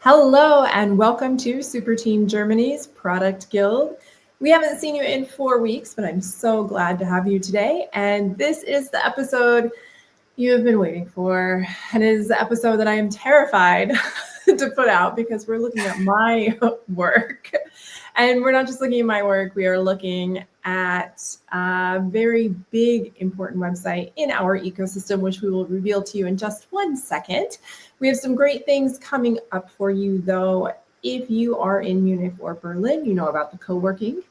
Hello and welcome to Super Team Germany's Product Guild. We haven't seen you in 4 weeks, but I'm so glad to have you today. And this is the episode you have been waiting for. And it is the episode that I am terrified to put out because we're looking at my work. And we're not just looking at my work, we are looking at a very big, important website in our ecosystem, which we will reveal to you in just 1 second. We have some great things coming up for you, though. If you are in Munich or Berlin, you know about the co-working.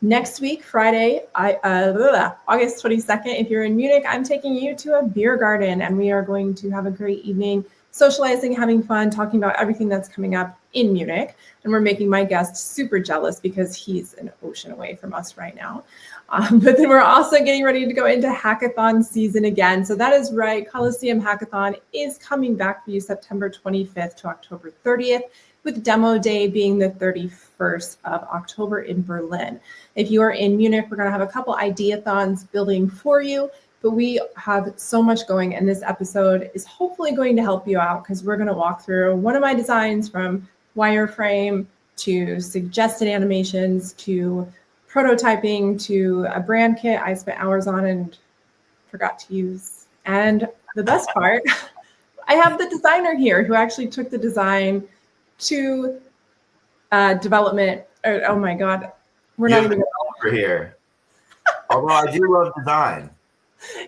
Next week, Friday, August 22nd, if you're in Munich, I'm taking you to a beer garden, and we are going to have a great evening socializing, having fun, talking about everything that's coming up in Munich. And we're making my guest super jealous because he's an ocean away from us right now. But then we're also getting ready to go into hackathon season again. So that is right. Coliseum Hackathon is coming back for you September 25th to October 30th, with demo day being the 31st of October in Berlin. If you are in Munich, we're going to have a couple ideathons building for you. But we have so much going, and this episode is hopefully going to help you out because we're going to walk through one of my designs from wireframe to suggested animations to prototyping to a brand kit I spent hours on and forgot to use. And the best part, I have the designer here who actually took the design to development. Oh my God, we're not even over here. Although I do love design.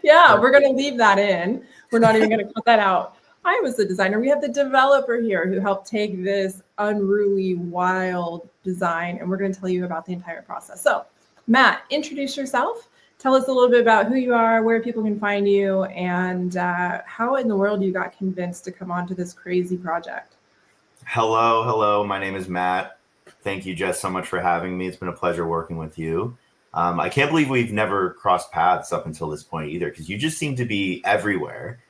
Yeah, we're going to leave that in. We're not even going to cut that out. I was the designer. We have the developer here who helped take this unruly, wild design, and we're going to tell you about the entire process. So, Matt, introduce yourself. Tell us a little bit about who you are, where people can find you, and how in the world you got convinced to come on to this crazy project. Hello. My name is Matt. Thank you, Jess, so much for having me. It's been a pleasure working with you. I can't believe we've never crossed paths up until this point either, because you just seem to be everywhere.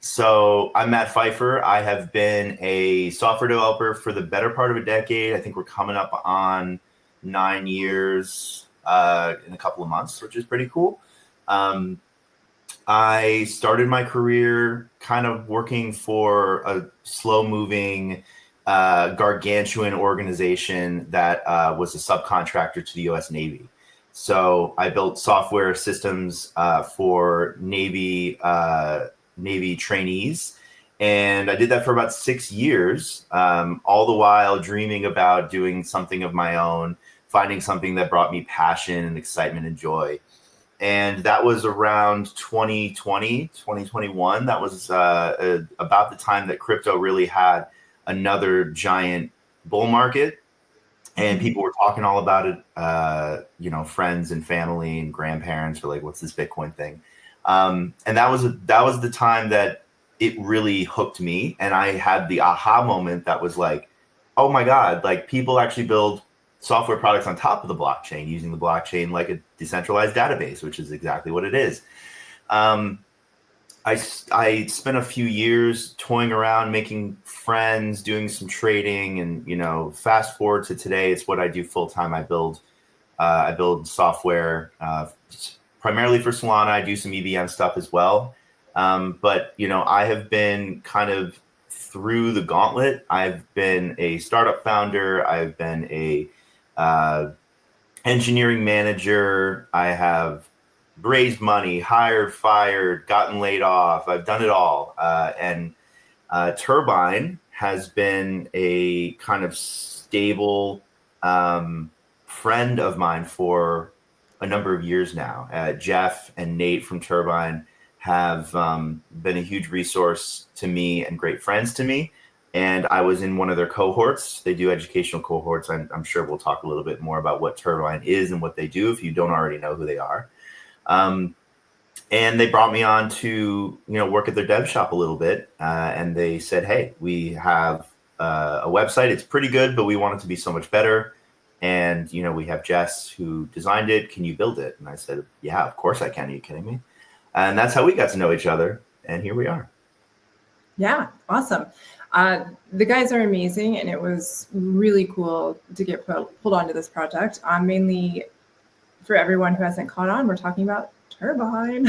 So I'm Matt Pfeifer. I have been a software developer for the better part of a decade. I think we're coming up on 9 years in a couple of months, which is pretty cool. I started my career kind of working for a slow-moving gargantuan organization that was a subcontractor to the U.S. Navy. So I built software systems for Navy trainees, and I did that for about 6 years, all the while dreaming about doing something of my own, finding something that brought me passion and excitement and joy. And that was around 2020, 2021. That was about the time that crypto really had another giant bull market, and people were talking all about it. Friends and family and grandparents were like, "What's this Bitcoin thing?" And that was the time that it really hooked me, and I had the aha moment that was like, "Oh my God! Like people actually build software products on top of the blockchain using the blockchain like a decentralized database," which is exactly what it is. I spent a few years toying around, making friends, doing some trading, and fast forward to today, it's what I do full time. I build software primarily for Solana. I do some EVM stuff as well, but I have been kind of through the gauntlet. I've been a startup founder. I've been a engineering manager. I have raised money, hired, fired, gotten laid off. I've done it all. And Turbine has been a kind of stable friend of mine for a number of years now. Jeff and Nate from Turbine have been a huge resource to me and great friends to me. And I was in one of their cohorts. They do educational cohorts. I'm sure we'll talk a little bit more about what Turbine is and what they do if you don't already know who they are. And they brought me on to, work at their dev shop a little bit. And they said, "Hey, we have a website. It's pretty good, but we want it to be so much better. And, we have Jess who designed it. Can you build it?" And I said, "Yeah, of course I can. Are you kidding me?" And that's how we got to know each other. And here we are. Yeah, awesome. The guys are amazing, and it was really cool to get pulled onto this project. Mainly for everyone who hasn't caught on, we're talking about turbine.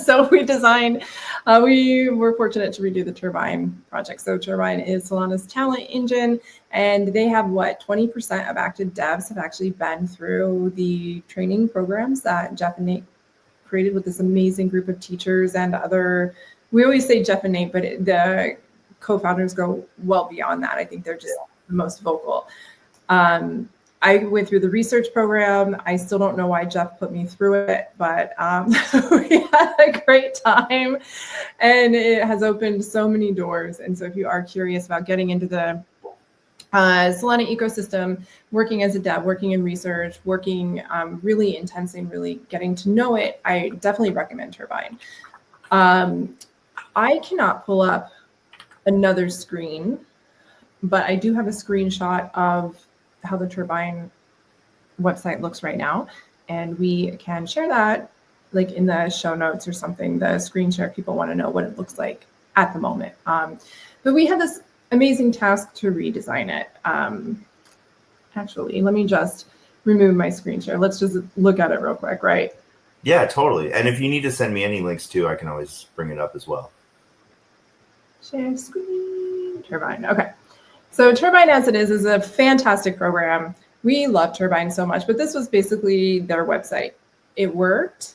So we were fortunate to redo the Turbine project. So Turbine is Solana's talent engine, and they have 20% of active devs have actually been through the training programs that Jeff and Nate created with this amazing group of teachers and other, we always say Jeff and Nate, but the co-founders go well beyond that. I think they're just the most vocal. I went through the research program. I still don't know why Jeff put me through it, but we had a great time, and it has opened so many doors. And so if you are curious about getting into the Solana ecosystem, working as a dev, working in research, working really intensely and really getting to know it, I definitely recommend Turbine. I cannot pull up another screen, but I do have a screenshot of how the Turbine website looks right now, and we can share that like in the show notes or something, the screen share if people want to know what it looks like at the moment. But we had this amazing task to redesign it. Actually, let me just remove my screen share. Let's just look at it real quick, right? Yeah, totally. And if you need to send me any links too, I can always bring it up as well. Share screen, Turbine, okay. So Turbine as it is a fantastic program. We love Turbine so much, but this was basically their website. It worked.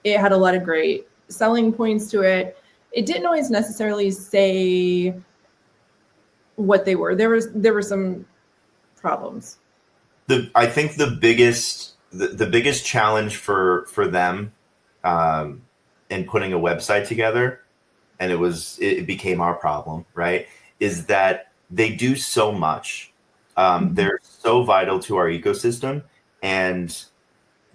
It had a lot of great selling points to it. It didn't always necessarily say what they were. There were some problems. I think the biggest challenge for them in putting a website together, and it became our problem, right, is that they do so much. They're so vital to our ecosystem, and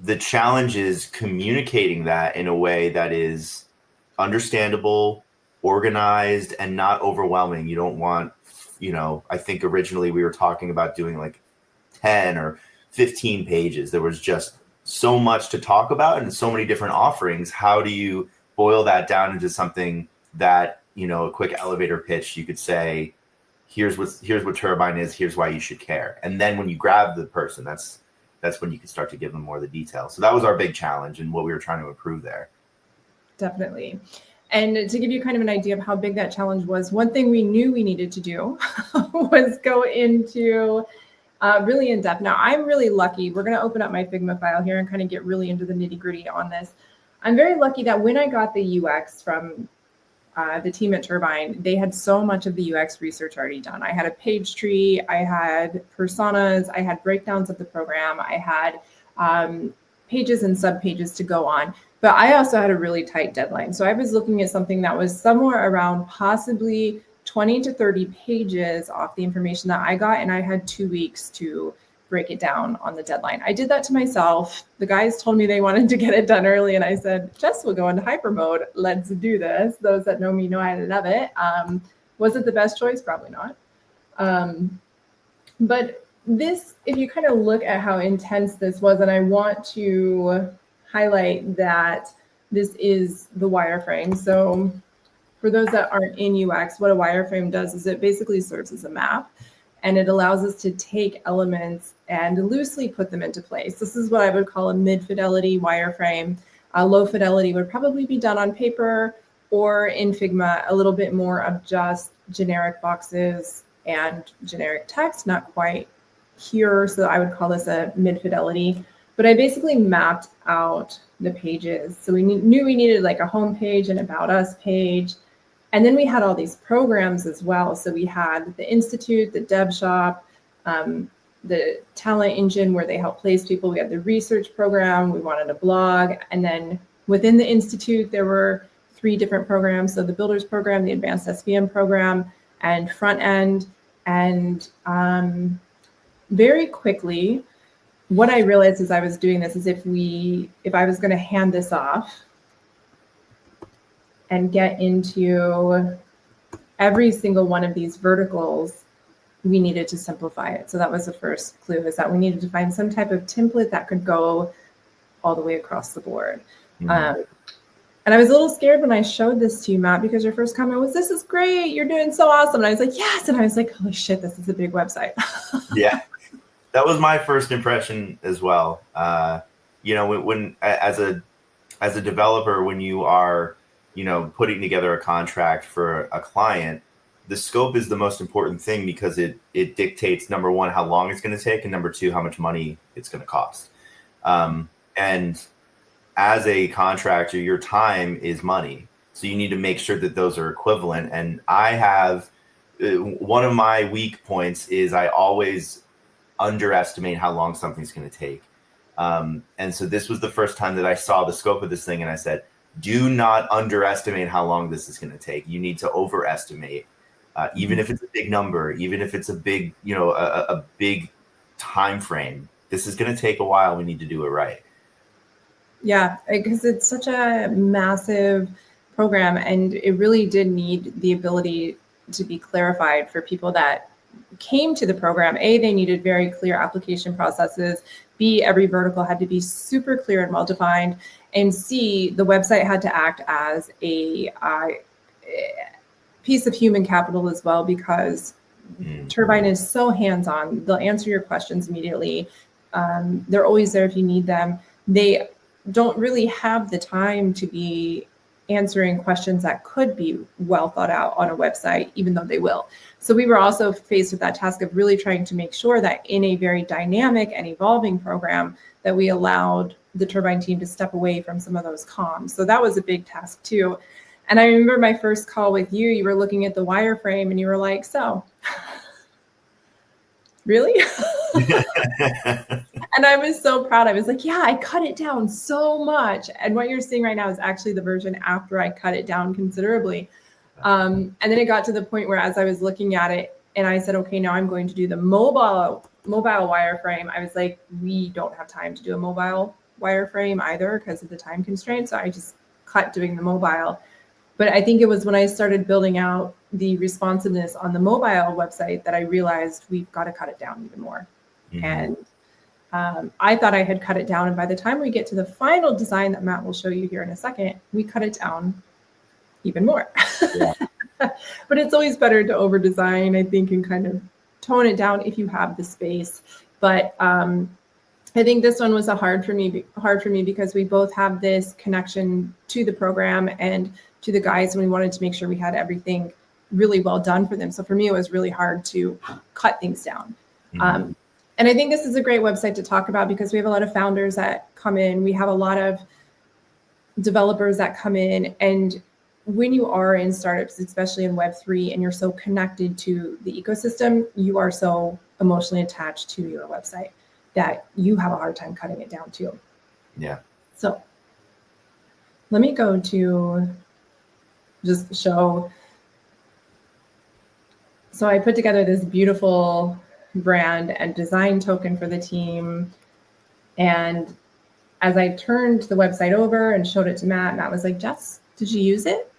the challenge is communicating that in a way that is understandable, organized, and not overwhelming. You don't want, I think originally we were talking about doing like 10 or 15 pages. There was just so much to talk about and so many different offerings. How do you boil that down into something that, a quick elevator pitch, you could say, here's what Turbine is, here's why you should care. And then when you grab the person, that's when you can start to give them more of the details. So that was our big challenge and what we were trying to improve there. Definitely. And to give you kind of an idea of how big that challenge was, one thing we knew we needed to do was go into really in depth. Now, I'm really lucky. We're going to open up my Figma file here and kind of get really into the nitty gritty on this. I'm very lucky that when I got the UX from the team at Turbine, they had so much of the UX research already done. I had a page tree, I had personas, I had breakdowns of the program, I had pages and subpages to go on. But I also had a really tight deadline. So I was looking at something that was somewhere around possibly 20 to 30 pages off the information that I got, and I had 2 weeks to break it down on the deadline. I did that to myself. The guys told me they wanted to get it done early, and I said, Jess will go into hyper mode. Let's do this. Those that know me know I love it. Was it the best choice? Probably not. But this, if you kind of look at how intense this was, and I want to highlight that this is the wireframe. So for those that aren't in UX, what a wireframe does is it basically serves as a map, and it allows us to take elements and loosely put them into place. This is what I would call a mid-fidelity wireframe. Low fidelity would probably be done on paper or in Figma, a little bit more of just generic boxes and generic text, not quite here. So I would call this a mid-fidelity. But I basically mapped out the pages. So we knew we needed like a home page and about us page. And then we had all these programs as well. So we had the Institute, the Dev Shop, the Talent Engine where they help place people. We had the research program. We wanted a blog. And then within the Institute, there were 3 different programs. So the Builders program, the Advanced SVM program, and Front End. And very quickly, what I realized as I was doing this is if I was going to hand this off and get into every single one of these verticals, we needed to simplify it. So that was the first clue, is that we needed to find some type of template that could go all the way across the board. Mm-hmm. And I was a little scared when I showed this to you, Matt, because your first comment was, "This is great, you're doing so awesome." And I was like, "Yes." And I was like, "Holy shit, this is a big website." Yeah, that was my first impression as well. When as a as a developer, when you are, putting together a contract for a client, the scope is the most important thing because it dictates, number one, how long it's going to take, and number two, how much money it's going to cost. And as a contractor, your time is money. So you need to make sure that those are equivalent. And I have, one of my weak points is I always underestimate how long something's going to take. And so this was the first time that I saw the scope of this thing, and I said, do not underestimate how long this is going to take. You need to overestimate, even if it's a big number, even if it's a big, a big time frame. This is going to take a while. We need to do it right. Yeah, because it's such a massive program, and it really did need the ability to be clarified for people that came to the program. A, they needed very clear application processes. B, every vertical had to be super clear and well-defined. And C, the website had to act as a piece of human capital as well, because Turbine is so hands-on. They'll answer your questions immediately. They're always there if you need them. They don't really have the time to be answering questions that could be well thought out on a website, even though they will. So we were also faced with that task of really trying to make sure that in a very dynamic and evolving program that we allowed the Turbine team to step away from some of those comms. So that was a big task too. And I remember my first call with you, you were looking at the wireframe and you were like, so, really? And I was so proud. I was like, yeah, I cut it down so much. And what you're seeing right now is actually the version after I cut it down considerably. And then it got to the point where as I was looking at it and I said, okay, now I'm going to do the mobile wireframe. I was like, we don't have time to do a mobile wireframe either because of the time constraint. So I just cut doing the mobile. But I think it was when I started building out the responsiveness on the mobile website that I realized we've got to cut it down even more. And I thought I had cut it down. And by the time we get to the final design that Matt will show you here in a second, we cut it down even more. Yeah. But it's always better to over design, I think, and kind of tone it down if you have the space. But I think this one was hard for me because we both have this connection to the program and to the guys, and we wanted to make sure we had everything really well done for them. So for me, it was really hard to cut things down. And I think this is a great website to talk about because we have a lot of founders that come in. We have a lot of developers that come in. And when you are in startups, especially in Web3, and you're so connected to the ecosystem, you are so emotionally attached to your website that you have a hard time cutting it down too. Yeah. So let me go to just show. So I put together this beautiful brand and design token for the team. And as I turned the website over and showed it to Matt, Matt was like, Jess, did you use it?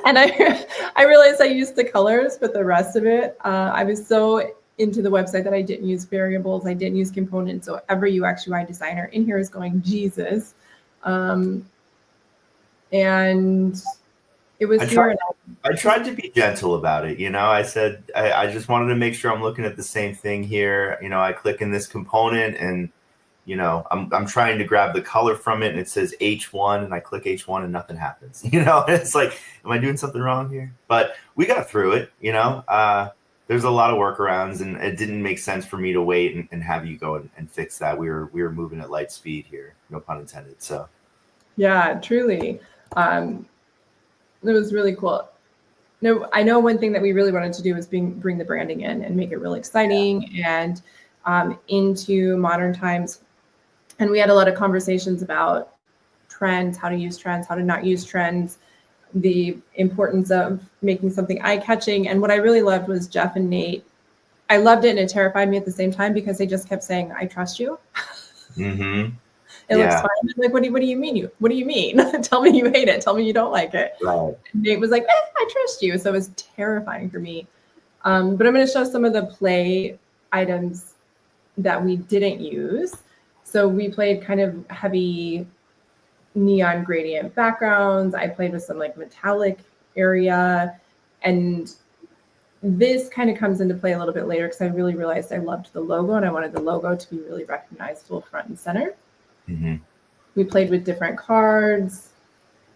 And I realized I used the colors, but the rest of it, I was so into the website that I didn't use variables. I didn't use components. So every UX UI designer in here is going, Jesus. And it was I tried to be gentle about it. I said, I just wanted to make sure I'm looking at the same thing here. I click in this component and, I'm trying to grab the color from it and it says H1 and I click H1 and nothing happens. It's like, am I doing something wrong here? But we got through it. There's a lot of workarounds and it didn't make sense for me to wait and have you go and fix that. We were moving at light speed here. No pun intended. So. Yeah, truly. It was really cool. No, I know one thing that we really wanted to do was bring the branding in and make it really exciting and into modern times. And we had a lot of conversations about trends, how to use trends, how to not use trends, the importance of making something eye-catching. And what I really loved was Jeff and Nate. I loved it and it terrified me at the same time because they just kept saying, I trust you. Mm-hmm. It looks fine. I'm like, what do you mean? What do you mean? Tell me you hate it. Tell me you don't like it. Right. And Nate was like, I trust you. So it was terrifying for me. But I'm going to show some of the play items that we didn't use. So we played kind of heavy neon gradient backgrounds. I played with some like metallic area. And this kind of comes into play a little bit later because I really realized I loved the logo and I wanted the logo to be really recognizable front and center. Mm-hmm. We played with different cards.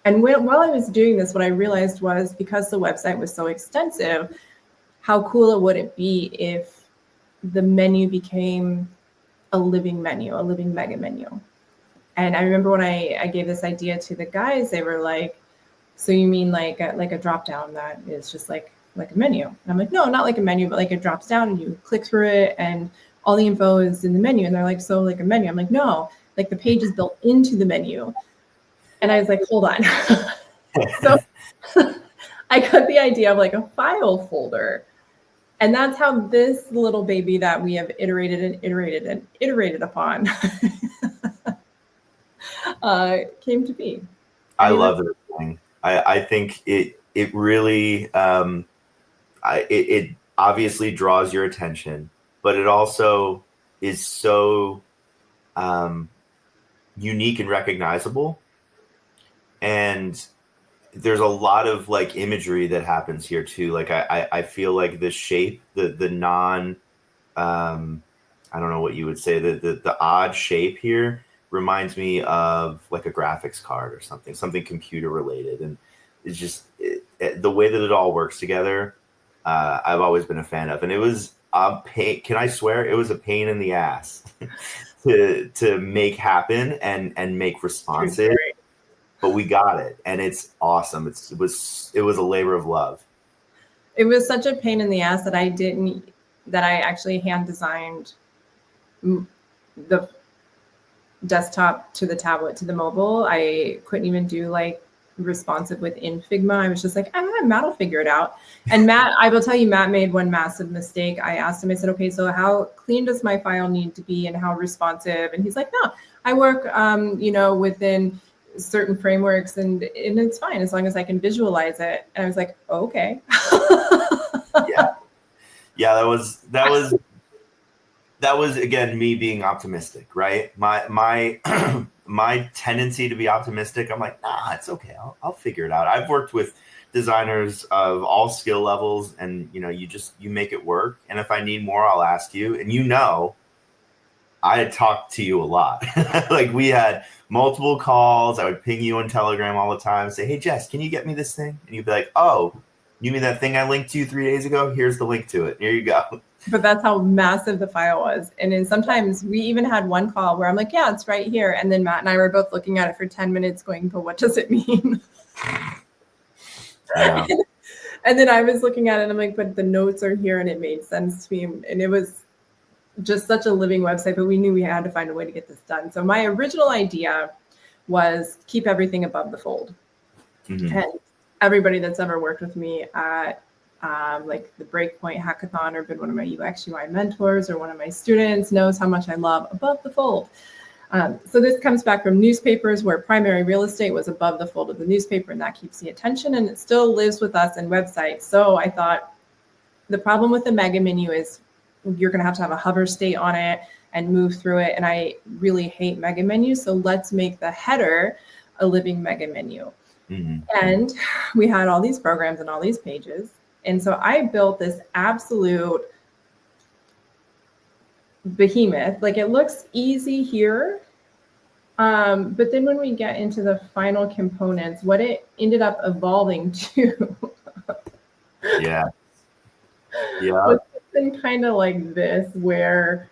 And while I was doing this, what I realized was, because the website was so extensive, how cool would it be if the menu became a living menu, a living mega menu. And I remember when I gave this idea to the guys, they were like, so you mean like a drop down that is just like a menu? And I'm like, no, not like a menu, but like it drops down and you click through it and all the info is in the menu. And they're like, so like a menu? I'm like, no, like the page is built into the menu. And I was like, hold on. So I got the idea of like a file folder. And that's how this little baby that we have iterated and iterated and iterated upon came to be. I love this thing. I think it really it obviously draws your attention, but it also is so unique and recognizable. And there's a lot of like imagery that happens here too. Like I feel like the shape, the non I don't know what you would say, the odd shape here reminds me of like a graphics card or something computer related. And it's just the way that it all works together. I've always been a fan of, and it was a pain. Can I swear it was a pain in the ass to make happen and make responsive, but we got it, and it's awesome. It was a labor of love. It was such a pain in the ass that I actually hand designed the desktop to the tablet to the mobile. I couldn't even do like responsive within Figma. I was just like, Matt will figure it out. And Matt, I will tell you, Matt made one massive mistake. I asked him, I said, okay, so how clean does my file need to be and how responsive? And he's like, no, I work, within certain frameworks and it's fine as long as I can visualize it. And I was like, okay. Yeah, that was again me being optimistic, right? My my tendency to be optimistic. I'm like, nah, it's okay. I'll figure it out. I've worked with designers of all skill levels, and you make it work. And if I need more, I'll ask you. And I had talked to you a lot. Like we had multiple calls. I would ping you on Telegram all the time and say, hey, Jess, can you get me this thing? And you'd be like, oh, you mean that thing I linked to you 3 days ago? Here's the link to it. Here you go. But that's how massive the file was. And then sometimes we even had one call where I'm like, yeah, it's right here. And then Matt and I were both looking at it for 10 minutes going, but what does it mean? Yeah. And then I was looking at it and I'm like, but the notes are here and it made sense to me. And it was just such a living website, but we knew we had to find a way to get this done. So my original idea was keep everything above the fold. Mm-hmm. And everybody that's ever worked with me at like the Breakpoint Hackathon or been one of my UX UI mentors or one of my students knows how much I love above the fold. So this comes back from newspapers where primary real estate was above the fold of the newspaper, and that keeps the attention, and it still lives with us in websites. So I thought the problem with the mega menu is you're going to have a hover state on it and move through it. And I really hate mega menus. So let's make the header a living mega menu. Mm-hmm. And we had all these programs and all these pages. And so I built this absolute behemoth. Like it looks easy here. But then when we get into the final components, what it ended up evolving to. Yeah. It's been kind of like this, where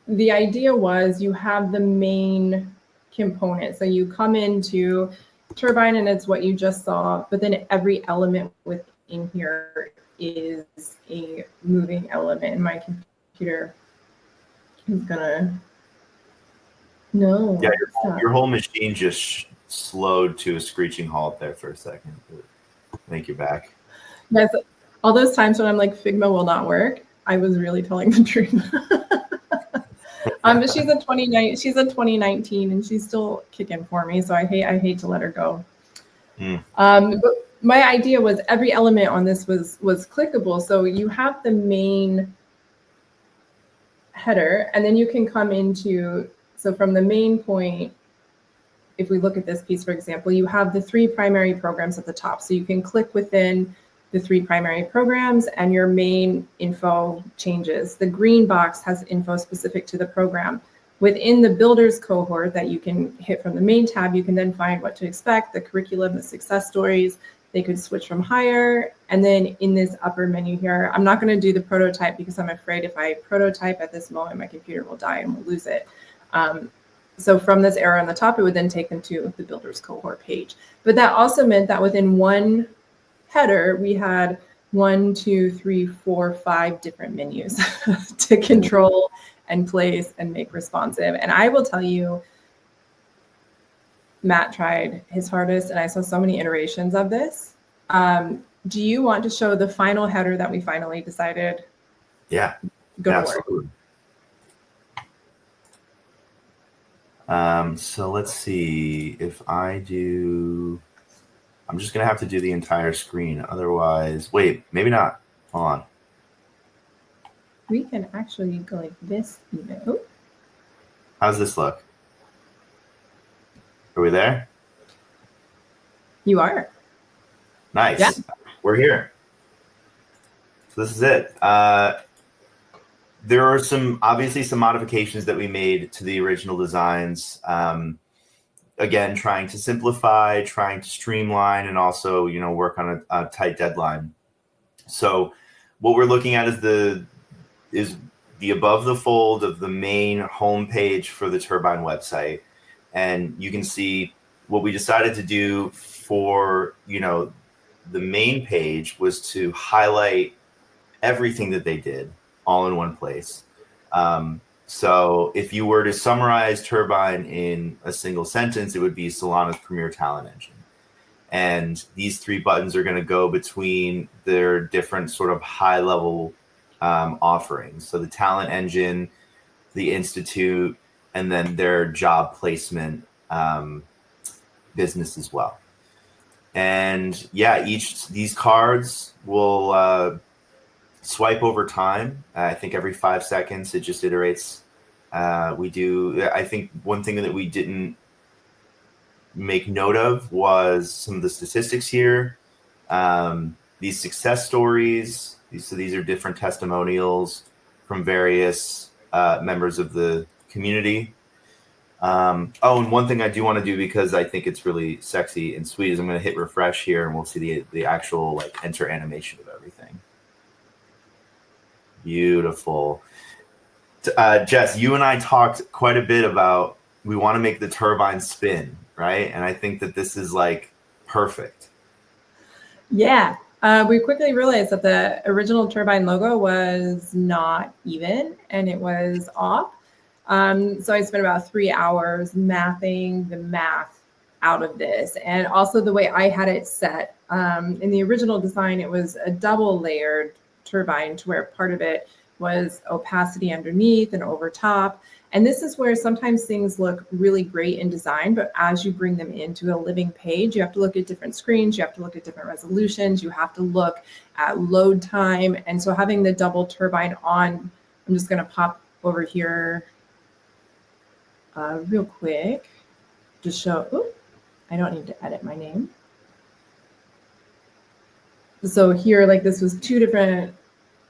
the idea was you have the main component. So you come into Turbine and it's what you just saw, but then every element within here is a moving element. And my computer is gonna no. Yeah, your whole machine just slowed to a screeching halt there for a second. I think you're back. Yes, all those times when I'm like Figma will not work, I was really telling the truth. She's a 2019 and she's still kicking for me. So I hate to let her go. But my idea was every element on this was clickable. So you have the main header, and then you can come into, so from the main point, if we look at this piece, for example, you have the 3 primary programs at the top. So you can click within the 3 primary programs and your main info changes. The green box has info specific to the program. Within the builders cohort that you can hit from the main tab, you can then find what to expect, the curriculum, the success stories. They could switch from higher. And then in this upper menu here, I'm not going to do the prototype because I'm afraid if I prototype at this moment, my computer will die and we'll lose it. So from this arrow on the top, it would then take them to the builders cohort page. But that also meant that within one header, we had 1, 2, 3, 4, 5 different menus to control and place and make responsive. And I will tell you, Matt tried his hardest, and I saw so many iterations of this. Do you want to show the final header that we finally decided? Yeah, go absolutely. So let's see if I do. I'm just gonna have to do the entire screen. Otherwise, wait, maybe not. Hold on. We can actually go like this even. Ooh. How's this look? Are we there? You are. Nice. Yeah. We're here. So this is it. There are obviously some modifications that we made to the original designs. Again, trying to simplify, trying to streamline, and also, work on a tight deadline. So what we're looking at is the above the fold of the main homepage for the Turbine website. And you can see what we decided to do for, the main page was to highlight everything that they did all in one place. So if you were to summarize Turbine in a single sentence, it would be Solana's premier talent engine. And these 3 buttons are going to go between their different sort of high-level offerings. So the talent engine, the institute, and then their job placement business as well. And yeah, these cards will swipe over time. I think every 5 seconds it just iterates. I think one thing that we didn't make note of was some of the statistics here. These success stories. These are different testimonials from various members of the community. And one thing I do want to do, because I think it's really sexy and sweet, is I'm going to hit refresh here and we'll see the actual enter animation of everything. Beautiful. Jess, you and I talked quite a bit about we want to make the turbine spin, right? And I think that this is perfect. Yeah. We quickly realized that the original Turbine logo was not even and it was off. So I spent about 3 hours mathing the math out of this. And also the way I had it set. In the original design, it was a double layered turbine to where part of it was opacity underneath and over top. And this is where sometimes things look really great in design, but as you bring them into a living page, you have to look at different screens, you have to look at different resolutions, you have to look at load time. And so having the double turbine on, I'm just going to pop over here real quick to show, I don't need to edit my name. So here, this was 2 different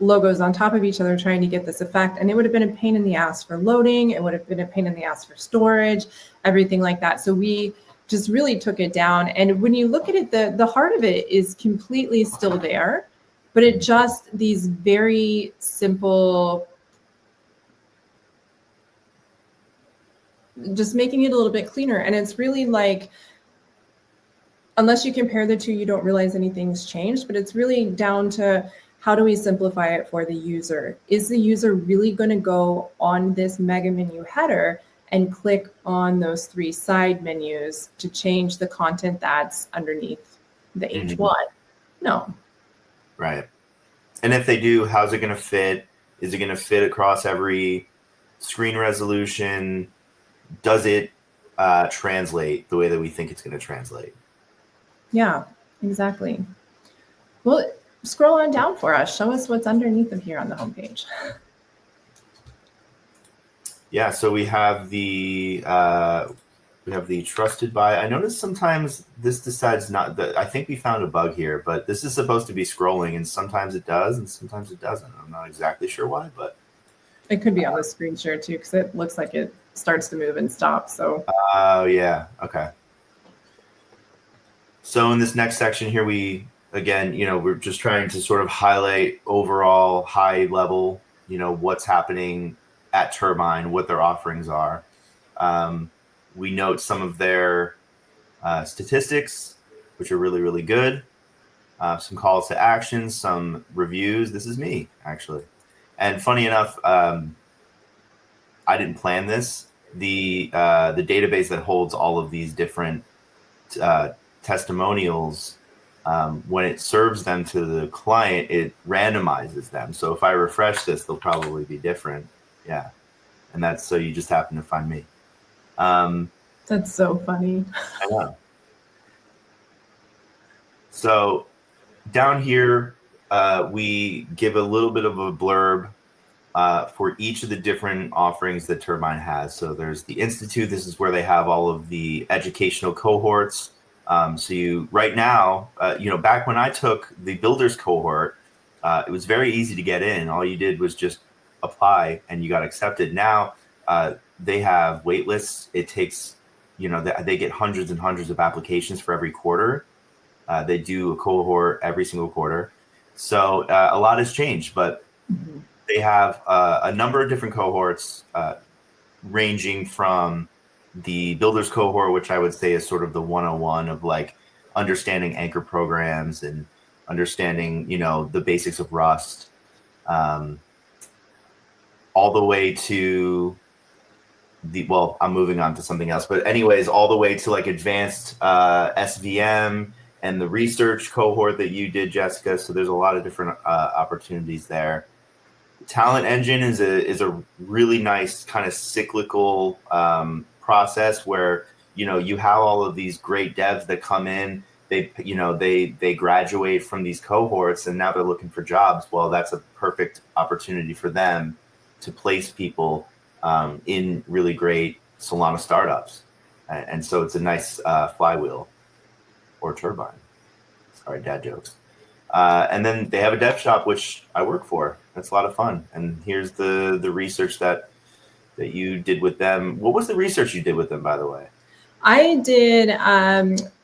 logos on top of each other trying to get this effect, and it would have been a pain in the ass for loading, it would have been a pain in the ass for storage, everything like that. So we just really took it down, and when you look at it, the heart of it is completely still there, but it just these very simple, just making it a little bit cleaner. And it's really unless you compare the 2, you don't realize anything's changed, but it's really down to how do we simplify it for the user? Is the user really going to go on this mega menu header and click on those 3 side menus to change the content that's underneath the H1? No. Right. And if they do, how's it going to fit? Is it going to fit across every screen resolution? Does it translate the way that we think it's going to translate? Yeah, exactly. Well, scroll on down for us. Show us what's underneath of here on the homepage. Yeah, so we have the trusted by. I noticed sometimes this decides not that. I think we found a bug here, but this is supposed to be scrolling, and sometimes it does, and sometimes it doesn't. I'm not exactly sure why, but It could be on the screen share too, because it looks like it starts to move and stop. So. Oh, yeah. Okay. So in this next section here, we're just trying to sort of highlight overall high level, what's happening at Turbine, what their offerings are. We note some of their statistics, which are really, really good. Some calls to action, some reviews. This is me, actually. And funny enough, I didn't plan this. The database that holds all of these different testimonials, when it serves them to the client, it randomizes them. So if I refresh this, they'll probably be different. Yeah. And that's so you just happen to find me. That's so funny. I know. So down here, we give a little bit of a blurb for each of the different offerings that Turbine has. So there's the Institute. This is where they have all of the educational cohorts. So right now, back when I took the Builders cohort, it was very easy to get in. All you did was just apply and you got accepted. Now they have wait lists. It takes, they get hundreds and hundreds of applications for every quarter. They do a cohort every single quarter. So a lot has changed, but they have a number of different cohorts ranging from the Builders cohort, which I would say is sort of the 101 of like understanding anchor programs and understanding, the basics of Rust, all the way to I'm moving on to something else, but anyways, all the way to like advanced SVM and the research cohort that you did, Jessica. So there's a lot of different opportunities there. Talent Engine is a really nice kind of cyclical process where you have all of these great devs that come in. They graduate from these cohorts and now they're looking for jobs. Well, that's a perfect opportunity for them to place people in really great Solana startups, and so it's a nice flywheel or turbine. Sorry, dad jokes. And then they have a dev shop, which I work for. That's a lot of fun. And here's the research that you did with them. What was the research you did with them, by the way? I did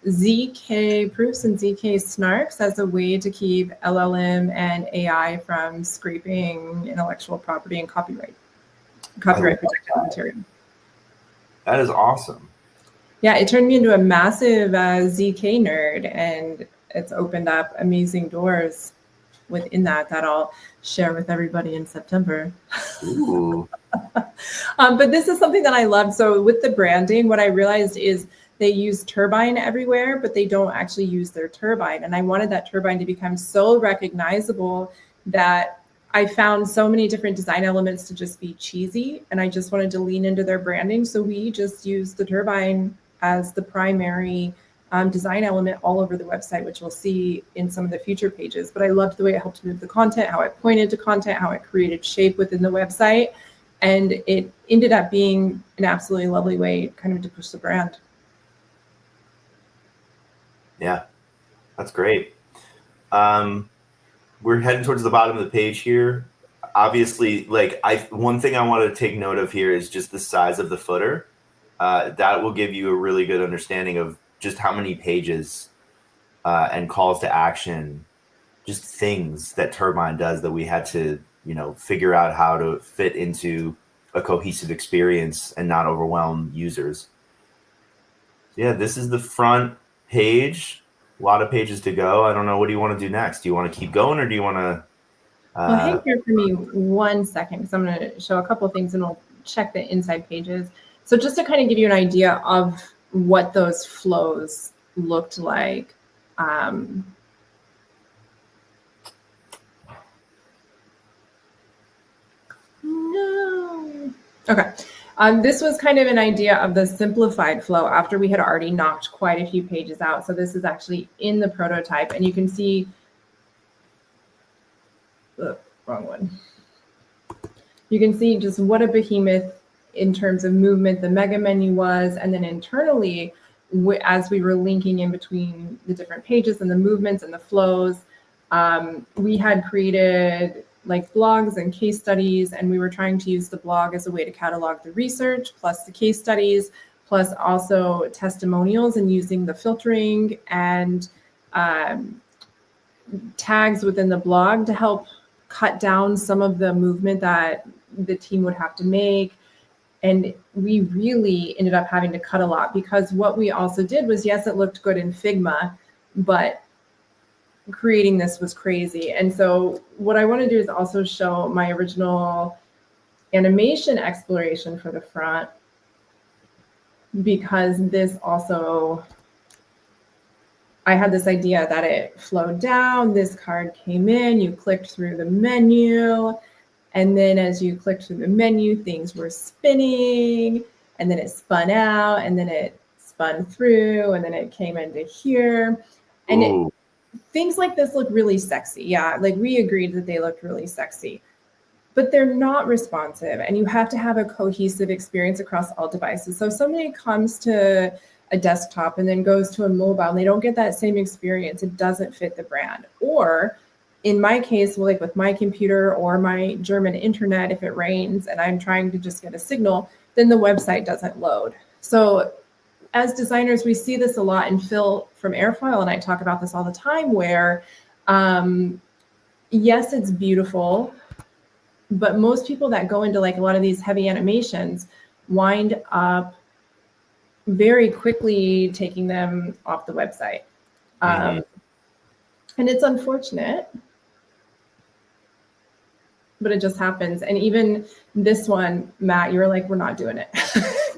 ZK proofs and ZK snarks as a way to keep LLM and AI from scraping intellectual property and copyright protected material. That is awesome. Yeah, it turned me into a massive ZK nerd, and it's opened up amazing doors within that I'll share with everybody in September. Ooh. But this is something that I love. So with the branding, what I realized is they use Turbine everywhere, but they don't actually use their turbine. And I wanted that turbine to become so recognizable that I found so many different design elements to just be cheesy. And I just wanted to lean into their branding. So we just used the turbine as the primary design element all over the website, which we'll see in some of the future pages. But I loved the way it helped move the content, how it pointed to content, how it created shape within the website. And it ended up being an absolutely lovely way kind of to push the brand. Yeah, that's great. We're heading towards the bottom of the page here. Obviously, one thing I wanted to take note of here is just the size of the footer. That will give you a really good understanding of just how many pages and calls to action, just things that Turbine does that we had to, figure out how to fit into a cohesive experience and not overwhelm users. Yeah, this is the front page. A lot of pages to go. I don't know. What do you want to do next? Do you want to keep going or do you want to? Well, hang here for me 1 second because I'm going to show a couple of things and we'll check the inside pages. So just to kind of give you an idea of what those flows looked like. No. Okay. This was kind of an idea of the simplified flow after we had already knocked quite a few pages out. So this is actually in the prototype, and you can see, wrong one. You can see just what a behemoth in terms of movement the mega menu was, and then internally, as we were linking in between the different pages and the movements and the flows, we had created like blogs and case studies, and we were trying to use the blog as a way to catalog the research plus the case studies plus also testimonials, and using the filtering and tags within the blog to help cut down some of the movement that the team would have to make. And we really ended up having to cut a lot, because what we also did was, yes, it looked good in Figma, but creating this was crazy. And so what I want to do is also show my original animation exploration for the front, because this also, I had this idea that it flowed down, this card came in, you clicked through the menu, and then as you clicked through the menu, things were spinning, and then it spun out, and then it spun through, and then it came into here. And things like this look really sexy. Yeah, like we agreed that they looked really sexy, but they're not responsive, and you have to have a cohesive experience across all devices. So if somebody comes to a desktop and then goes to a mobile and they don't get that same experience, it doesn't fit the brand. Or in my case, like with my computer or my German internet, if it rains and I'm trying to just get a signal, then the website doesn't load. So as designers, we see this a lot, and Phil from Airfoil and I talk about this all the time, where yes, it's beautiful, but most people that go into like a lot of these heavy animations wind up very quickly taking them off the website. And it's unfortunate, but it just happens. And even this one, Matt, you were like, we're not doing it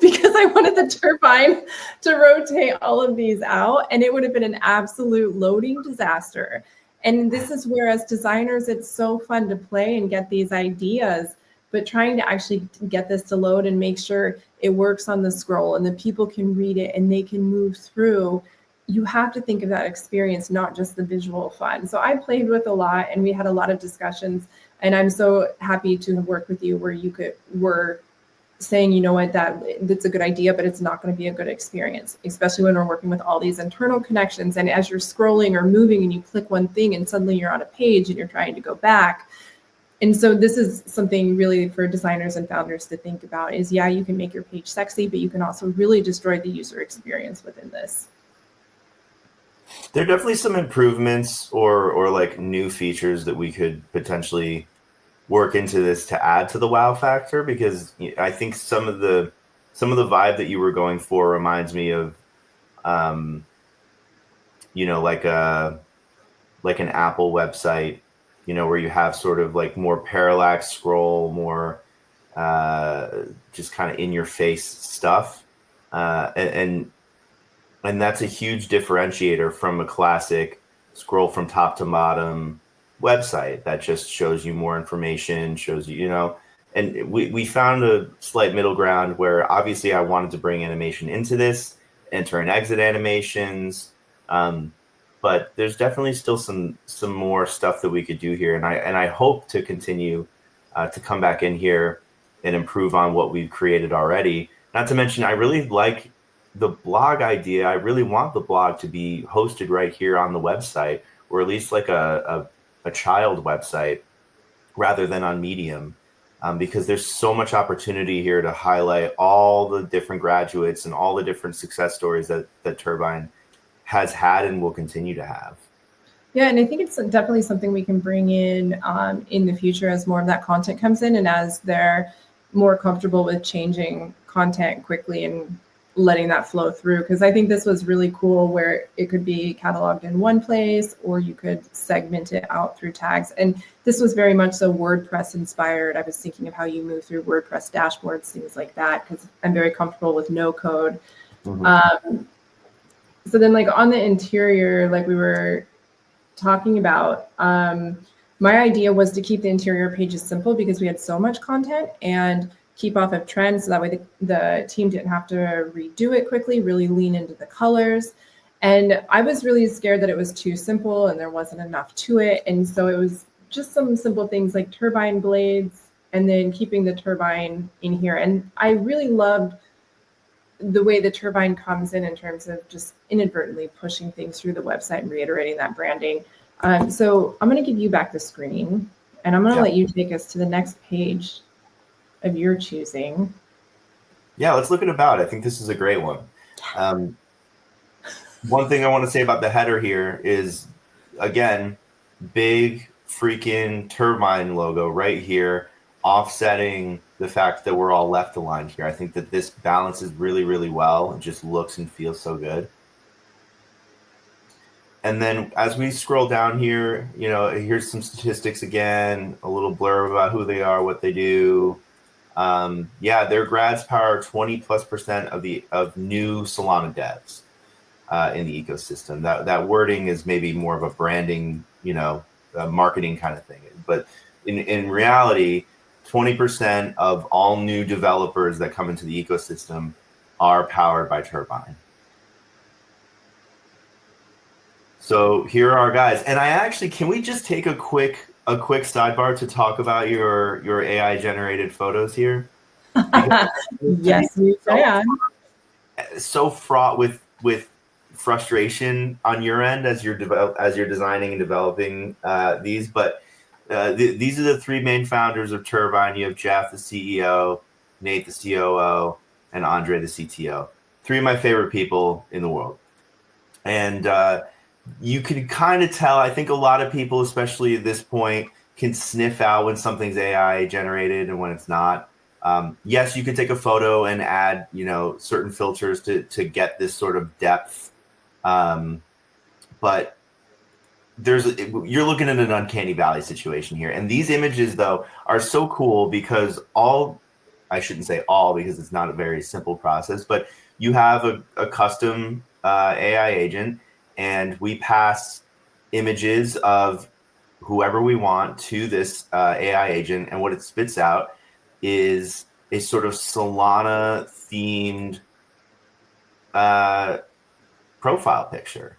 because I wanted the turbine to rotate all of these out, and it would have been an absolute loading disaster. And this is where, as designers, it's so fun to play and get these ideas, but trying to actually get this to load and make sure it works on the scroll and the people can read it and they can move through. You have to think of that experience, not just the visual fun. So I played with a lot, and we had a lot of discussions, and I'm so happy to have worked with you where were saying, you know what, that's a good idea, but it's not going to be a good experience, especially when we're working with all these internal connections. And as you're scrolling or moving and you click one thing and suddenly you're on a page and you're trying to go back. And so this is something really for designers and founders to think about is, yeah, you can make your page sexy, but you can also really destroy the user experience within this. There are definitely some improvements or like new features that we could potentially work into this to add to the wow factor, because I think some of the vibe that you were going for reminds me of, like an Apple website, where you have sort of like more parallax scroll, more just kind of in your face stuff, and that's a huge differentiator from a classic scroll from top to bottom website that just shows you more information, shows you, and we found a slight middle ground where obviously I wanted to bring animation into this, enter and exit animations, but there's definitely still some more stuff that we could do here, and I hope to continue to come back in here and improve on what we've created already. Not to mention, I really like the blog idea. I really want the blog to be hosted right here on the website, or at least like a child website rather than on Medium, because there's so much opportunity here to highlight all the different graduates and all the different success stories that Turbine has had and will continue to have. Yeah, and I think it's definitely something we can bring in the future as more of that content comes in, and as they're more comfortable with changing content quickly and letting that flow through. Because I think this was really cool where it could be cataloged in one place, or you could segment it out through tags. And this was very much so WordPress inspired. I was thinking of how you move through WordPress dashboards, things like that, because I'm very comfortable with no code. So then like on the interior, like we were talking about, my idea was to keep the interior pages simple because we had so much content, and keep off of trends, so that way the team didn't have to redo it quickly, really lean into the colors. And I was really scared that it was too simple and there wasn't enough to it. And so it was just some simple things like turbine blades, and then keeping the turbine in here. And I really loved the way the turbine comes in terms of just inadvertently pushing things through the website and reiterating that branding. So I'm going to give you back the screen, And I'm going to let you take us to the next page of your choosing. Yeah, let's look at about. I think this is a great one. One thing I want to say about the header here is, again, big freaking turbine logo right here, offsetting the fact that we're all left aligned here. I think that this balances really, really well. It just looks and feels so good. And then as we scroll down here, here's some statistics again, a little blurb about who they are, what they do. Their grads power 20+% of new Solana devs in the ecosystem. That wording is maybe more of a branding, marketing kind of thing. But in reality, 20% of all new developers that come into the ecosystem are powered by Turbine. So here are our guys. And can we just take a quick sidebar to talk about your AI generated photos here? Yes, we can. So fraught with frustration on your end as you're designing and developing these, but these are the three main founders of Turbine. You have Jeff, the CEO, Nate, the COO, and Andre, the CTO. Three of my favorite people in the world. And you can kind of tell, I think a lot of people, especially at this point, can sniff out when something's AI generated and when it's not. Yes, you can take a photo and add, certain filters to get this sort of depth. But you're looking at an uncanny valley situation here. And these images, though, are so cool because I shouldn't say all because it's not a very simple process, but you have a custom AI agent, and we pass images of whoever we want to this AI agent, and what it spits out is a sort of Solana themed profile picture,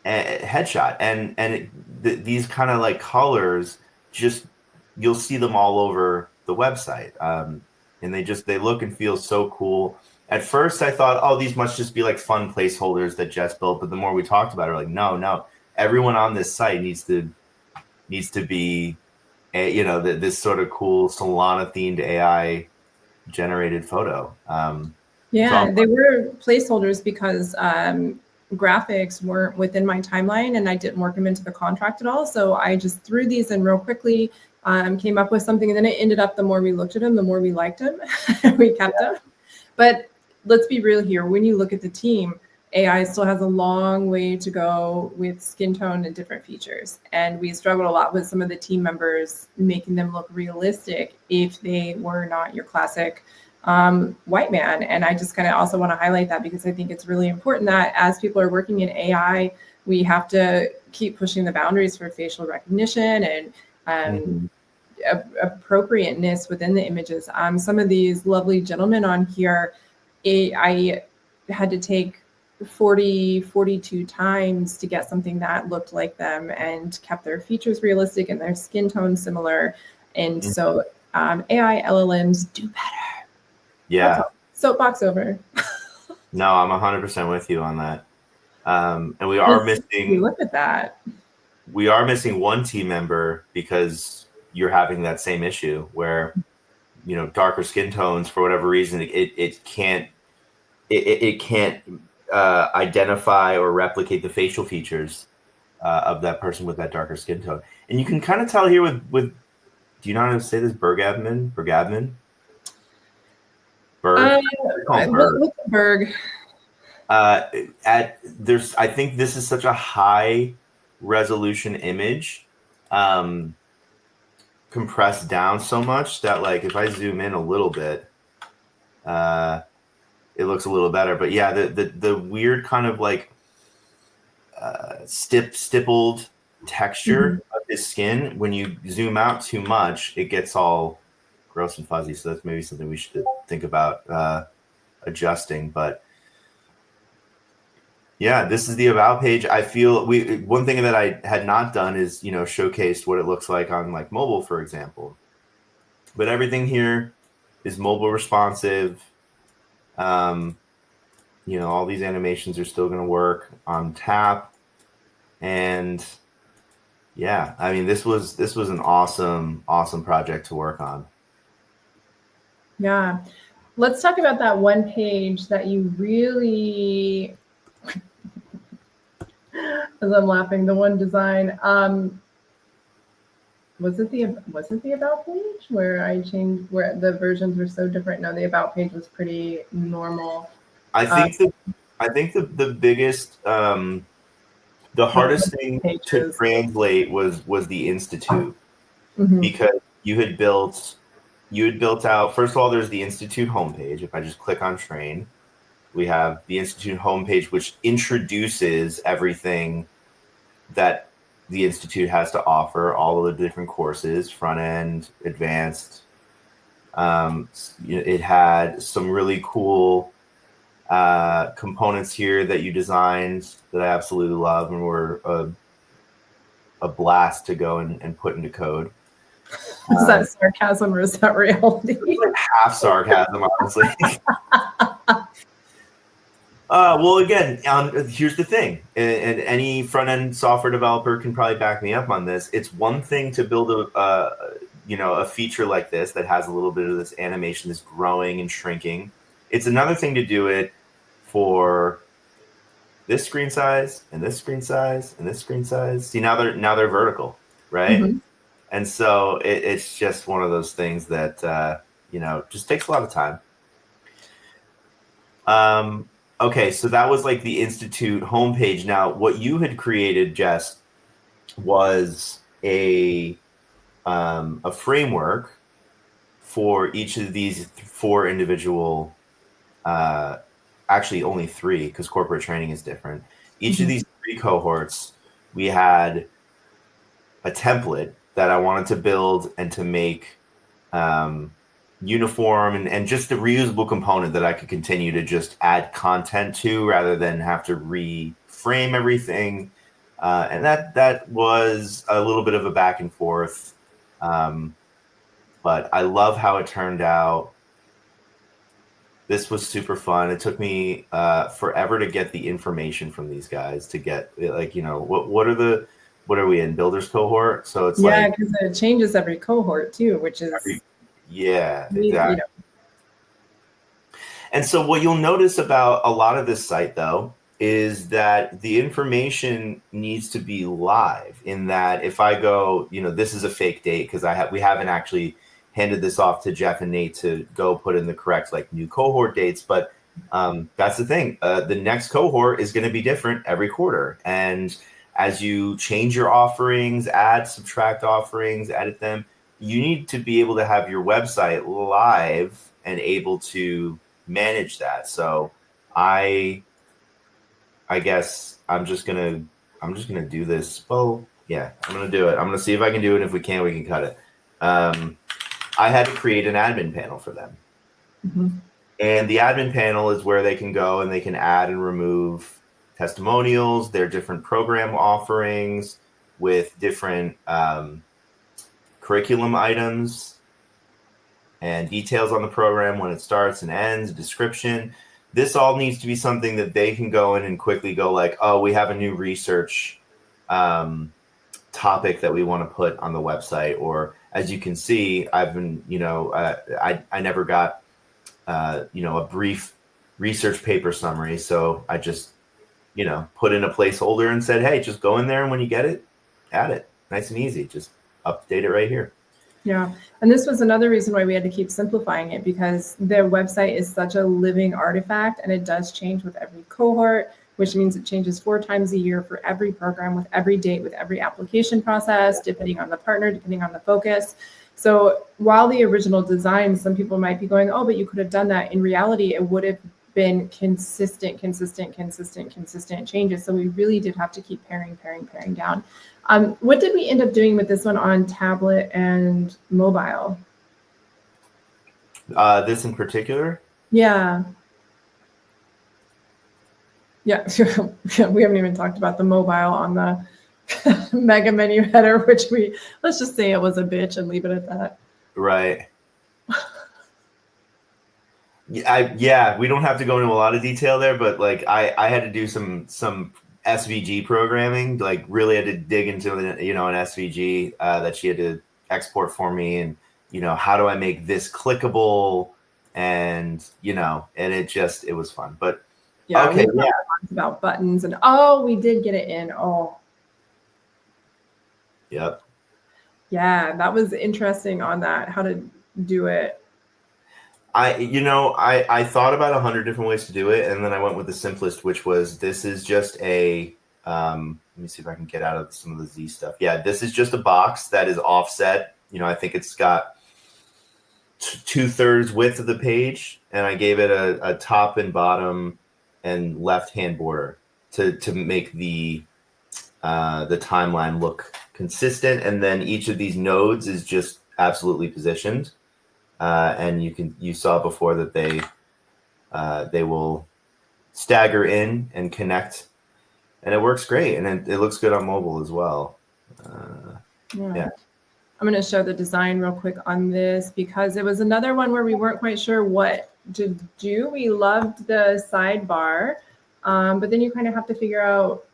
headshot, and these kind of like colors, just you'll see them all over the website, and they look and feel so cool. At first, I thought, oh, these must just be like fun placeholders that Jess built. But the more we talked about it, we're like, no, everyone on this site needs to be, this sort of cool Solana themed AI generated photo. They were placeholders because graphics weren't within my timeline and I didn't work them into the contract at all. So I just threw these in real quickly, came up with something, and then it ended up, the more we looked at them, the more we liked them. We kept them. But let's be real here. When you look at the team, AI still has a long way to go with skin tone and different features. And we struggled a lot with some of the team members making them look realistic if they were not your classic white man. And I just kind of also want to highlight that because I think it's really important that as people are working in AI, we have to keep pushing the boundaries for facial recognition and appropriateness within the images. Some of these lovely gentlemen on here, I had to take 42 times to get something that looked like them and kept their features realistic and their skin tone similar. And so AI LLMs do better. Yeah. Soapbox over. No, I'm 100% with you on that. And we are missing. Look at that. We are missing one team member because you're having that same issue where, darker skin tones, for whatever reason, it can't identify or replicate the facial features of that person with that darker skin tone. And you can kind of tell here with do you know how to say this? Bergabman? Berg. Berg. I think this is such a high resolution image, compressed down so much that, like, if I zoom in a little bit, it looks a little better. But yeah, the weird kind of like stippled texture of his skin, when you zoom out too much, it gets all gross and fuzzy. So that's maybe something we should think about adjusting. But yeah, this is the about page. I feel one thing that I had not done is, showcased what it looks like on like mobile, for example. But everything here is mobile responsive. All these animations are still going to work on tap. And Yeah, I mean, this was an awesome project to work on. Yeah. Let's talk about that one page that you really, as I'm laughing, the one design. Was it the about page where I changed where the versions were so different? No, the about page was pretty normal. I think the biggest the hardest thing to translate was the institute, because you had built out, first of all, there's the institute homepage. If I just click on train, we have the institute homepage, which introduces everything that the institute has to offer, all of the different courses, front end, advanced. It had some really cool components here that you designed that I absolutely love and were a blast to go and put into code. Is that sarcasm or is that reality? Like half sarcasm, honestly. Well, again, here's the thing, and any front-end software developer can probably back me up on this. It's one thing to build a feature like this that has a little bit of this animation, this growing and shrinking. It's another thing to do it for this screen size and this screen size and this screen size. See, now they're vertical, right? Mm-hmm. And so it's just one of those things that just takes a lot of time. Okay, so that was like the Institute homepage. Now, what you had created, Jess, was a framework for each of these 4 individual, actually only 3, because corporate training is different. Each of these 3 cohorts, we had a template that I wanted to build and to make uniform and just a reusable component that I could continue to just add content to rather than have to reframe everything. And that was a little bit of a back and forth. But I love how it turned out. This was super fun. It took me forever to get the information from these guys to get what are we in, builders cohort? So it's because it changes every cohort too, which is exactly. And so what you'll notice about a lot of this site, though, is that the information needs to be live, in that if I go, this is a fake date because we haven't actually handed this off to Jeff and Nate to go put in the correct new cohort dates. But that's the thing. The next cohort is going to be different every quarter. And as you change your offerings, add, subtract offerings, edit them, you need to be able to have your website live and able to manage that. So I guess I'm just gonna do this. Well, yeah, I'm gonna do it. I'm gonna see if I can do it. If we can, we can cut it. I had to create an admin panel for them. And the admin panel is where they can go and they can add and remove testimonials, their different program offerings with different curriculum items and details on the program, when it starts and ends, description. This all needs to be something that they can go in and quickly go oh, we have a new research topic that we want to put on the website. Or as you can see, I've been, I never got, a brief research paper summary. So I just, put in a placeholder and said, hey, just go in there. And when you get it, add it. Nice and easy. Just update it right here. Yeah. And this was another reason why we had to keep simplifying it, because their website is such a living artifact and it does change with every cohort, which means it changes 4 times a year for every program, with every date, with every application process, depending on the partner, depending on the focus. So while the original design, some people might be going, oh, but you could have done that. In reality, it would have been consistent changes. So we really did have to keep paring down. What did we end up doing with this one on tablet and mobile? This in particular? Yeah. Yeah, we haven't even talked about the mobile on the mega menu header, which let's just say it was a bitch and leave it at that. Right. Yeah, we don't have to go into a lot of detail there, but I had to do some SVG programming, like really had to dig into an SVG that she had to export for me, and how do I make this clickable, and and it was fun. But yeah, okay, we talked about buttons, and we did get it in. Yep. Yeah, that was interesting on that, how to do it. I thought about 100 different ways to do it, and then I went with the simplest, which was this is just a let me see if I can get out of some of the Z stuff. Yeah, this is just a box that is offset. I think it's got 2/3 width of the page, and I gave it a top and bottom and left hand border to make the timeline look consistent, and then each of these nodes is just absolutely positioned. And you saw before that they will stagger in and connect, and it works great, and it looks good on mobile as well. Yeah. I'm going to show the design real quick on this because it was another one where we weren't quite sure what to do. We loved the sidebar, but then you kind of have to figure out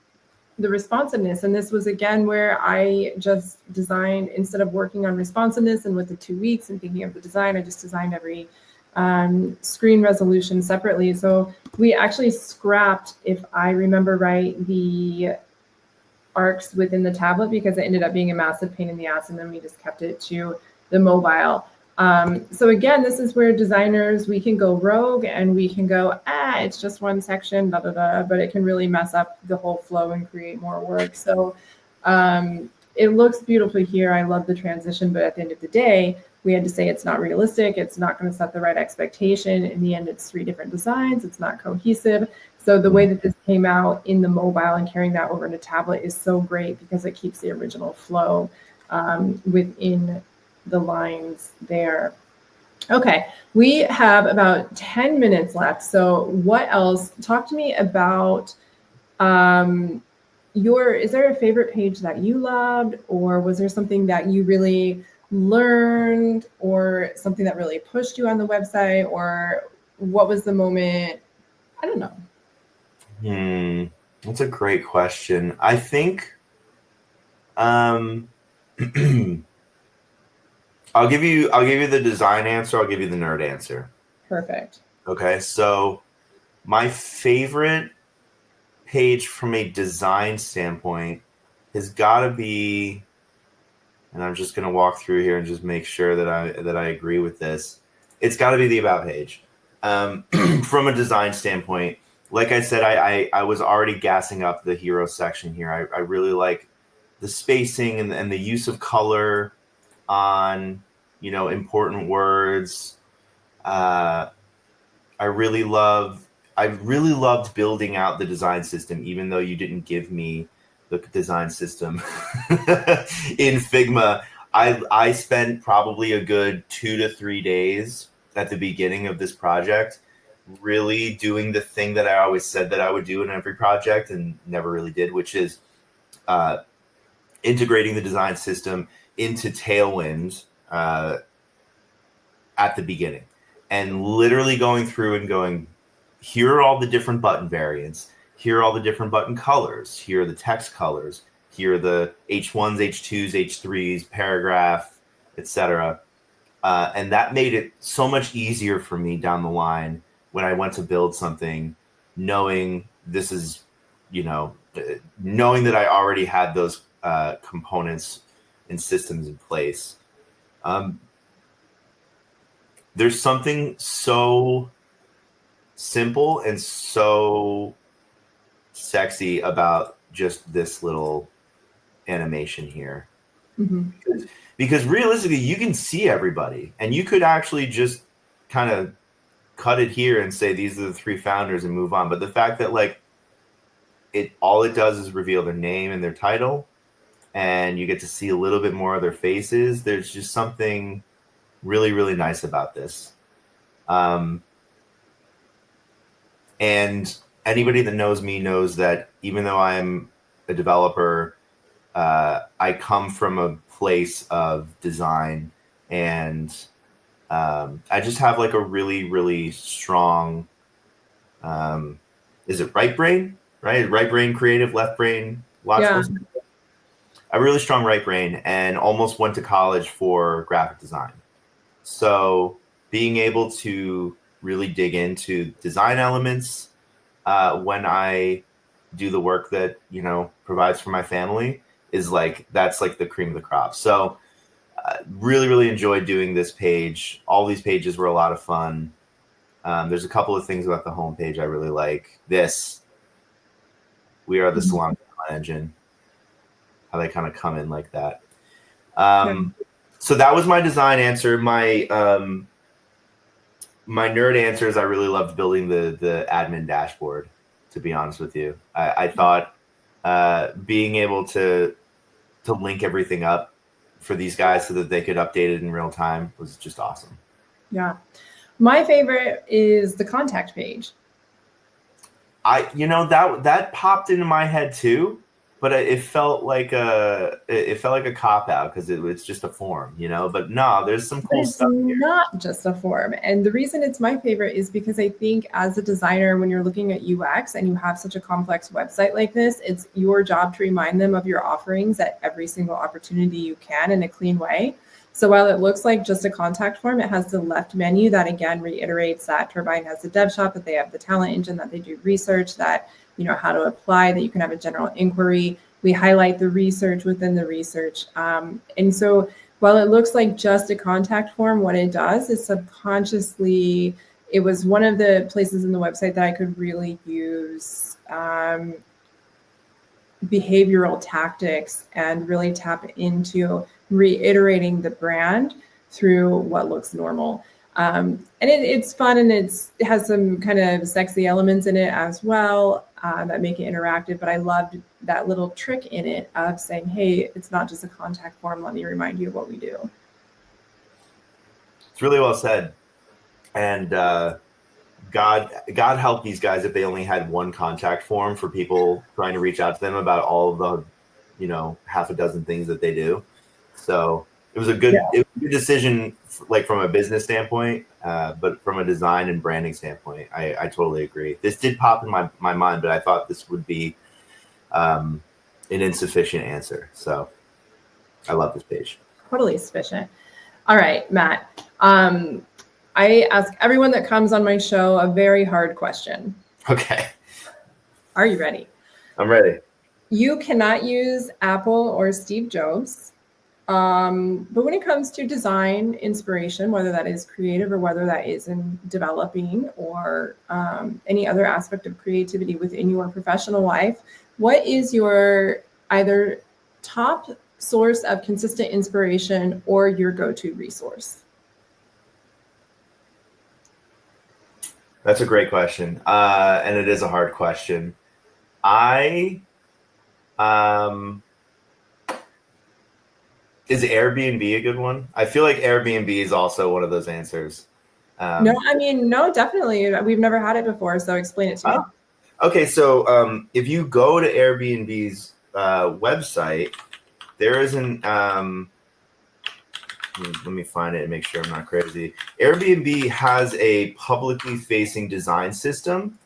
the responsiveness. And this was again where I just designed, instead of working on responsiveness and with the 2 weeks and thinking of the design, I just designed every screen resolution separately. So we actually scrapped, if I remember right, the arcs within the tablet because it ended up being a massive pain in the ass, and then we just kept it to the mobile. So again, this is where designers, we can go rogue and we can go, it's just one section, but it can really mess up the whole flow and create more work. So it looks beautifully here. I love the transition, but at the end of the day, we had to say it's not realistic. It's not going to set the right expectation. In the end, it's 3 different designs. It's not cohesive. So the way that this came out in the mobile and carrying that over into tablet is so great because it keeps the original flow within the lines there. Okay, we have about 10 minutes left. So what else? Talk to me about is there a favorite page that you loved, or was there something that you really learned, or something that really pushed you on the website, or what was the moment? I don't know. That's a great question. I think I'll give you the design answer. I'll give you the nerd answer. Perfect. Okay, so my favorite page from a design standpoint has got to be, and I'm just going to walk through here and just make sure that I agree with this. It's got to be the About page. From a design standpoint, like I said, I was already gassing up the hero section here. I really like the spacing and the use of color on important words. I really loved building out the design system, even though you didn't give me the design system in Figma. I spent probably a good 2 to 3 days at the beginning of this project really doing the thing that I always said that I would do in every project and never really did, which is integrating the design system into Tailwind at the beginning, and literally going through and going, here are all the different button variants. Here are all the different button colors. Here are the text colors. Here are the H1s, H2s, H3s, paragraph, etc. And that made it so much easier for me down the line when I went to build something, knowing this is, knowing that I already had those components and systems in place. There's something so simple and so sexy about just this little animation here. Mm-hmm. Because realistically, you can see everybody, and you could actually just kind of cut it here and say these are the 3 founders and move on. But the fact that all it does is reveal their name and their title, and you get to see a little bit more of their faces. There's just something really, really nice about this. And anybody that knows me knows that even though I'm a developer, I come from a place of design, and I just have a really, really strong, is it right brain right? Right brain creative, left brain logical. Yeah. A really strong right brain, and almost went to college for graphic design. So being able to really dig into design elements when I do the work that, you know, provides for my family is like, that's like the cream of the crop. So really, really enjoyed doing this page. All these pages were a lot of fun. There's a couple of things about the homepage I really like. This, we are the Solana engine, how they kind of come in like that. So that was my design answer. My nerd answer is I really loved building the admin dashboard, to be honest with you. I thought being able to link everything up for these guys so that they could update it in real time was just awesome. Yeah. My favorite is the contact page. You know, that popped into my head too, but it felt like a cop out because it's just a form, you know. But no, there's some cool stuff here. It's not just a form, and the reason it's my favorite is because I think as a designer, when you're looking at UX and you have such a complex website like this, it's your job to remind them of your offerings at every single opportunity you can in a clean way. So while it looks like just a contact form, it has the left menu that again reiterates that Turbine has the dev shop, that they have the talent engine, that they do research, that you know how to apply, that you can have a general inquiry. We highlight the research within the research. And so while it looks like just a contact form, what it does is subconsciously, it was one of the places in the website that I could really use behavioral tactics and really tap into reiterating the brand through what looks normal. And it's fun, and it has some kind of sexy elements in it as well that make it interactive. But I loved that little trick in it of saying, hey, it's not just a contact form. Let me remind you of what we do. It's really well said. And God help these guys if they only had one contact form for people trying to reach out to them about all of the, you know, half a dozen things that they do. So it was a good, decision, like from a business standpoint, but from a design and branding standpoint, I totally agree. This did pop in my mind, but I thought this would be an insufficient answer. So I love this page. Totally sufficient. All right, Matt. I ask everyone that comes on my show a very hard question. Okay. Are you ready? I'm ready. You cannot use Apple or Steve Jobs. But when it comes to design inspiration, whether that is creative or whether that is in developing or any other aspect of creativity within your professional life, what is your either top source of consistent inspiration or your go-to resource? That's a great question. And it is a hard question. Is Airbnb a good one? I feel like Airbnb is also one of those answers. No, I mean, no, definitely. We've never had it before, so explain it to me. Okay, so if you go to Airbnb's website, there is an let me find it and make sure I'm not crazy. Airbnb has a publicly facing design system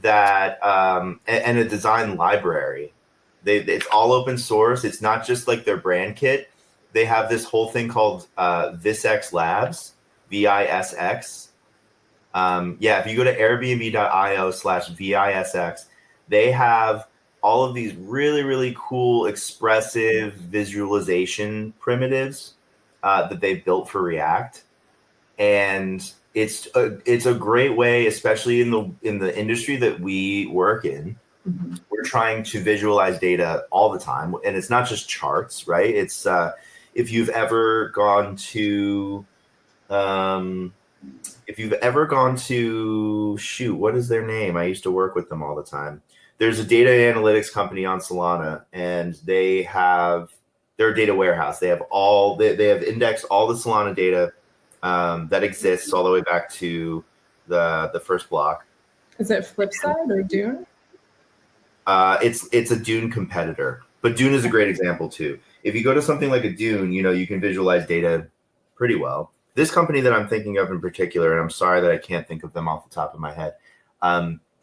that and a design library. It's all open source. It's not just like their brand kit. They have this whole thing called VisX Labs, VISX. If you go to airbnb.io/VISX, they have all of these really, really cool, expressive visualization primitives that they've built for React. And it's a great way, especially in the industry that we work in. Mm-hmm. We're trying to visualize data all the time, and it's not just charts, right? It's if you've ever gone to what is their name? I used to work with them all the time. There's a data analytics company on Solana, and they're a data warehouse. They have indexed all the Solana data that exists all the way back to the first block. Is it Flipside or Dune? It's a Dune competitor, but Dune is a great example too. If you go to something like a Dune, you can visualize data pretty well. This company that I'm thinking of in particular, and I'm sorry that I can't think of them off the top of my head,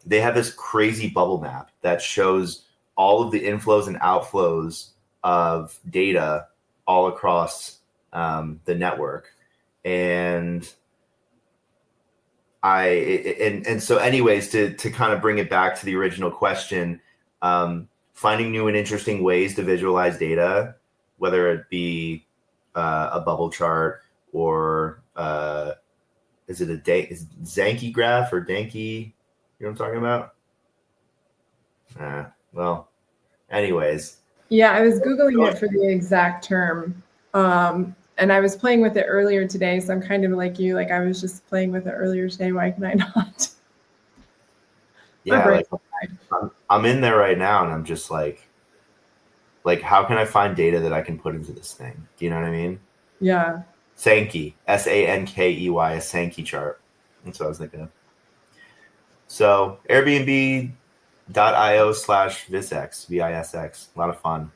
they have this crazy bubble map that shows all of the inflows and outflows of data all across the network. And so anyways, to kind of bring it back to the original question, finding new and interesting ways to visualize data, whether it be a bubble chart or is it Zanky graph or Danky? You know what I'm talking about? Well, anyways. Yeah, I was Googling it for the exact term. And I was playing with it earlier today. So I'm kind of like you, like I was just playing with it earlier today. Why can I not? Yeah, I'm in there right now and I'm just like, how can I find data that I can put into this thing? Do you know what I mean? Yeah. Sankey, Sankey, a Sankey chart. That's what I was thinking of. So Airbnb.io/Visx, VISX. A lot of fun.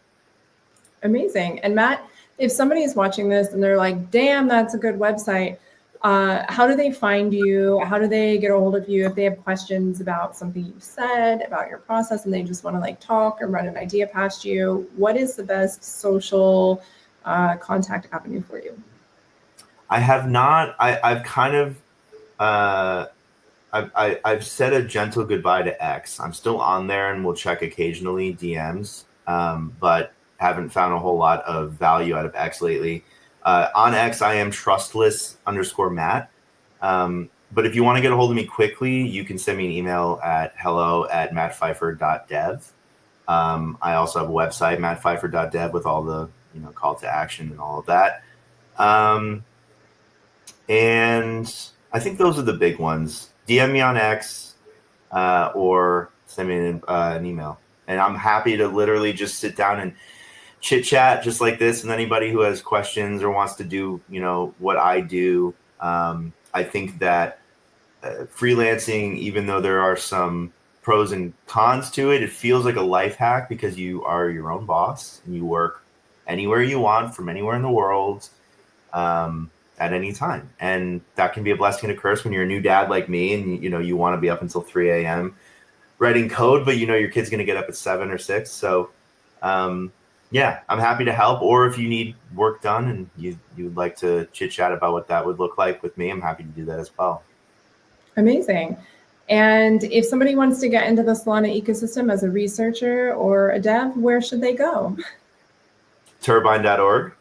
Amazing. And Matt, if somebody is watching this and they're like, damn, that's a good website, how do they find you? How do they get a hold of you if they have questions about something you said, about your process, and they just want to like talk or run an idea past you? What is the best social contact avenue for you? I have not. I've kind of I've said a gentle goodbye to X. I'm still on there and will check occasionally DMs, but haven't found a whole lot of value out of X lately. On X, I am trustless_Matt. But if you want to get a hold of me quickly, you can send me an email at hello@mattpfeifer.dev. I also have a website, mattpfeifer.dev, with all the call to action and all of that. And I think those are the big ones. DM me on X or send me an email. And I'm happy to literally just sit down and chit chat just like this. And anybody who has questions or wants to do, what I do. I think that freelancing, even though there are some pros and cons to it, it feels like a life hack because you are your own boss and you work anywhere you want from anywhere in the world at any time. And that can be a blessing and a curse when you're a new dad like me and you want to be up until 3 a.m. writing code, but your kid's going to get up at 7 or 6. So yeah, I'm happy to help. Or if you need work done and you'd like to chit chat about what that would look like with me, I'm happy to do that as well. Amazing. And if somebody wants to get into the Solana ecosystem as a researcher or a dev, where should they go? Turbin.org.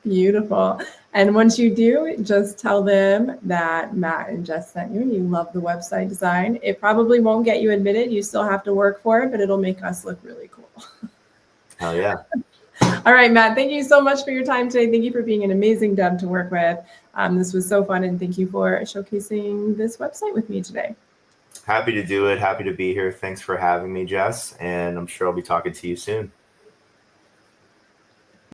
Beautiful. And once you do, just tell them that Matt and Jess sent you and you love the website design. It probably won't get you admitted. You still have to work for it, but it'll make us look really cool. Hell yeah. All right, Matt, thank you so much for your time today. Thank you for being an amazing dev to work with. This was so fun, and thank you for showcasing this website with me today. Happy to do it. Happy to be here. Thanks for having me, Jess, and I'm sure I'll be talking to you soon.